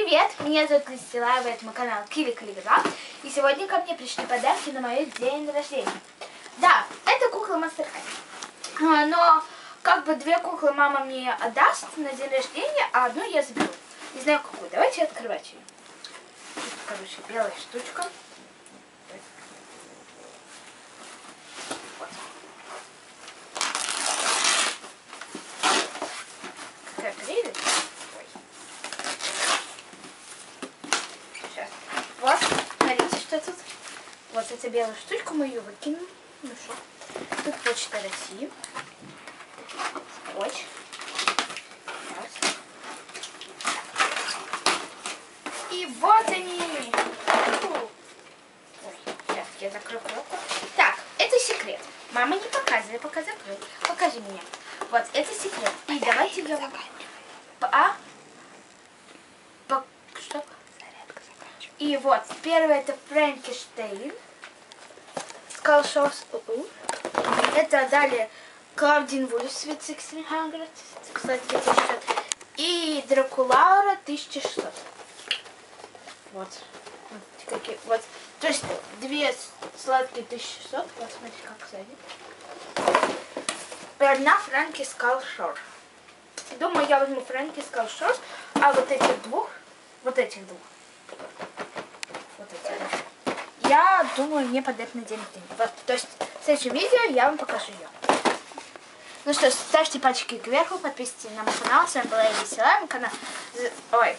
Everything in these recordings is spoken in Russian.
Привет, меня зовут Кристина, это мой канал Кили Каллиграф. И сегодня ко мне пришли подарки на мой день рождения. Да, это кукла Monster High. Но как бы две куклы мама мне отдаст на день рождения, а одну я заберу. Не знаю какую, давайте открывать ее. Тут, короче, белая штучка. Вот. Какая прелесть. Вот, смотрите, что тут. Вот эта белая штучка, мы ее выкинем. Ну что? Тут почта России. Скотч. Раз. И вот они. Ой, сейчас я закрою коробку. Так, это секрет. Мама не показывай, пока закрой. Покажи меня. Вот, это секрет. И давайте я... Что? И вот, первое это Франкенштейн. Скалшорс. Это далее Клаудин Вульф с 1600. Кстати, 1600. И Дракулаура 1600. Вот. Вот. То есть две сладкие 1600. Вот смотрите, как сзади. И одна Фрэнки Скалшор. Думаю, я возьму Фрэнки Скалшор. А вот этих двух. Я думаю, мне подарят на день рождения. Вот, то есть в следующем видео я вам покажу ее. Ну что ж, ставьте пальчики кверху, подписывайтесь на мой канал. С вами была я Веселая, мой канал. Ой,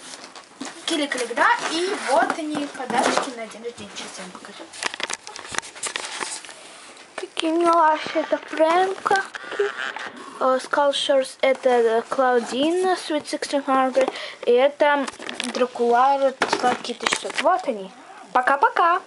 Кили Каллиграф. И вот они, подарочки на день рождения. Сейчас я вам покажу. Какие милаши. Это Фрэнка. Скалшорс это Клаудина, Sweet 1600. И это Дракулара, сладкие 1600. Вот они. Пока-пока.